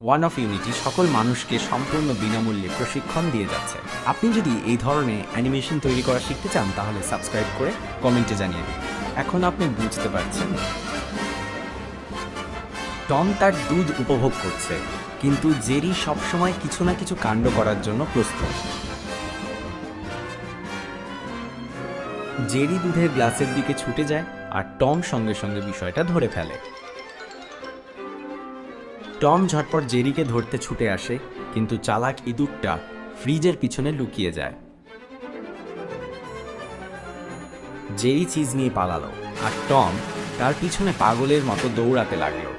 One of unity সকল মানুষকে সম্পূর্ণ বিনামূল্যে প্রশিক্ষণ দিয়ে যাচ্ছে। আপনি যদি এই ধরনের অ্যানিমেশন তৈরি করা শিখতে চান তাহলে সাবস্ক্রাইব করে কমেন্টে জানিয়ে দিন। এখন আপনি বুঝতে পারছেন টম তার দুধ উপভোগ করছে, কিন্তু জেরি সবসময় কিছু না কিছু কাণ্ড করার জন্য প্রস্তুত। জেরি দুধের গ্লাসের দিকে ছুটে যায় আর টম সঙ্গে সঙ্গে বিষয়টা ধরে ফেলে। টম ঝটপট জেরিকে ধরতে ছুটে আসে, কিন্তু চালাক ইঁদুরটা ফ্রিজের পিছনে লুকিয়ে যায়। জেরি চিজ নিয়ে পালালো আর টম তার পিছনে পাগলের মতো দৌড়াতে লাগলো।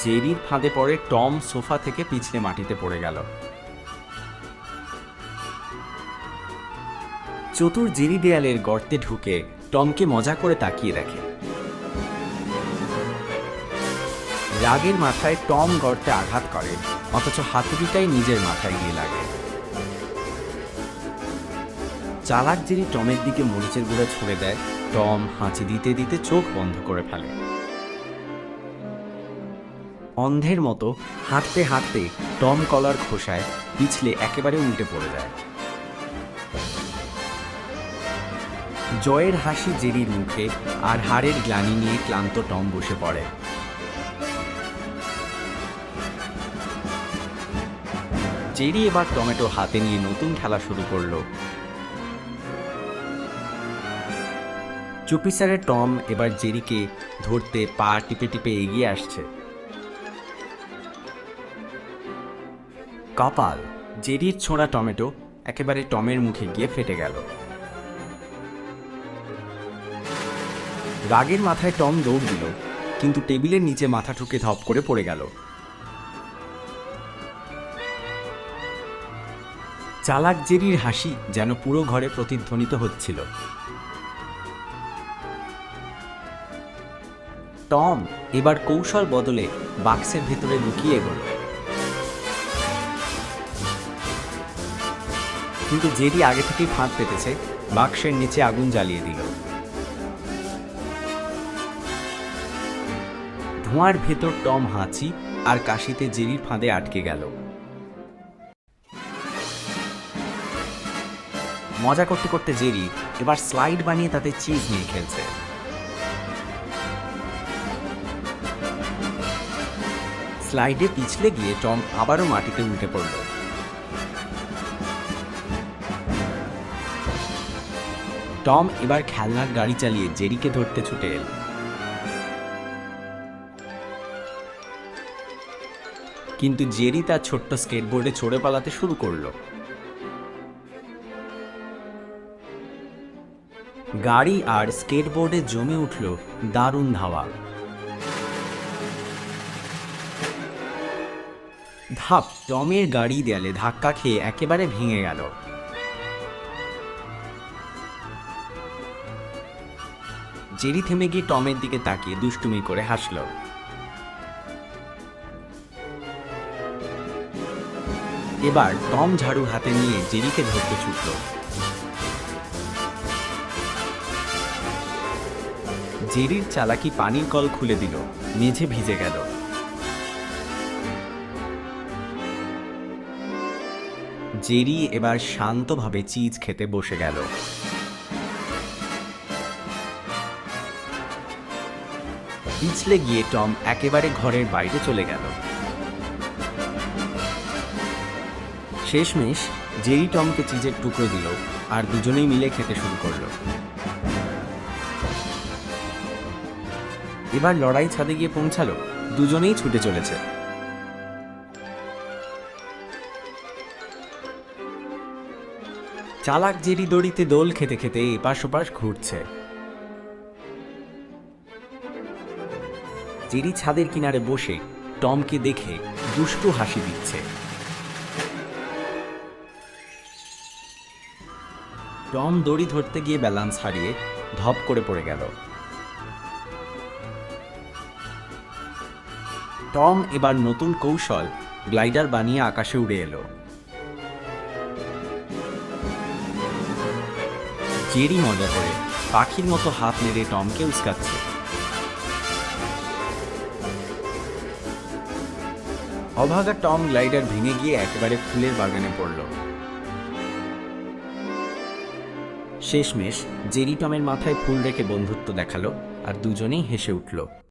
জেরির ফাঁদে পড়ে টম সোফা থেকে পিছলে মাটিতে পড়ে গেল। চতুর জেরি দেয়ালের গর্তে ঢুকে টমকে মজা করে তাকিয়ে দেখে। রাগের মাথায় টম গর্তে আঘাত করে, অথচ হাতুড়িটাই নিজের মাথায় গিয়ে লাগে। চালাক জেরি টমের দিকে মরিচের গুঁড়া ছুড়ে দেয়। টম হাঁচি দিতে দিতে চোখ বন্ধ করে ফেলে। অন্ধের মতো হাঁটতে হাঁটতে টম কলার খোসায় পিছলে একেবারে উল্টে পড়ে যায়। জয়ের হাসি জেরির মুখে, আর হাড়ের গ্লানি নিয়ে ক্লান্ত টম বসে পড়ে। জেরি এবার টমেটো হাতে নিয়ে নতুন খেলা শুরু করলো। চুপি স্যারে টম এবার জেরিকে ধরতে পা টিপে টিপে এগিয়ে আসছে। কপাল, জেরির ছোঁড়া টমেটো একেবারে টমের মুখে গিয়ে ফেটে গেল। রাগের মাথায় টম দৌড় দিল, কিন্তু টেবিলের নিচে মাথা ঠুকে ধপ করে পড়ে গেল। চালাক জেরির হাসি যেন পুরো ঘরে প্রতিধ্বনিত হচ্ছিল। টম এবার কৌশল বদলে বাক্সের ভেতরে লুকিয়ে গেল, কিন্তু জেরি আগে থেকেই ফাঁদ পেতেছে। বাক্সের নিচে আগুন জ্বালিয়ে দিল। ধোঁয়ার ভেতর টম হাঁচি আর কাশিতে জেরির ফাঁদে আটকে গেল। মজা করতে করতে জেরি এবার স্লাইড বানিয়ে তাতে চিজ নিয়ে খেলছে। স্লাইডে পিছলে গিয়ে টম আবারও মাটিতে উল্টে পড়ল। টম এবার খেলনার গাড়ি চালিয়ে জেরিকে ধরতে ছুটে এল। কিন্তু জেরি তার ছোট্ট স্কেটবোর্ডে চড়ে পালাতে শুরু করলো। গাড়ি আর স্কেটবোর্ডে জমে উঠল দারুণ ধাওয়া। ধাপ, টমের গাড়ি দেয়ালে ধাক্কা খেয়ে একেবারে ভেঙে গেল। জেরি থেমে গিয়ে টমের দিকে তাকিয়ে দুষ্টুমি করে হাসল। এবার টম ঝাড়ু হাতে নিয়ে জেরিকে ধরতে ছুটল। জেরির চালাকি পানির কল খুলে দিল, মেঝে ভিজে গেল। জেরি এবার শান্তভাবে চিজ খেতে বসে গেল। পিছলে গিয়ে টম একেবারে ঘরের বাইরে চলে গেল। শেষমেশ জেরি টমকে চিজের টুকরো দিল আর দুজনেই মিলে খেতে শুরু করলো। এবার লড়াই ছাদে গিয়ে পৌঁছালো। দুজনেই ছুটে চলেছে। চালাক জেরি দড়িতে দোল খেতে খেতে এপাশ ওপাশ ঘুরছে। জেরি ছাদের কিনারে বসে টমকে দেখে দুষ্টু হাসি দিচ্ছে। টম দড়ি ধরতে গিয়ে ব্যালেন্স হারিয়ে ধপ করে পড়ে গেল। টম এবার নতুন কৌশল গ্লাইডার বানিয়ে আকাশে উড়ে এলো। জেরি মজা করে পাখির মতো হাত নেড়ে টমকে উস্কাচ্ছে। অভাগা টম গ্লাইডার ভেঙে গিয়ে একেবারে ফুলের বাগানে পড়ল। শেষমেশ জেরি টমের মাথায় ফুল রেখে বন্ধুত্ব দেখালো আর দুজনেই হেসে উঠল।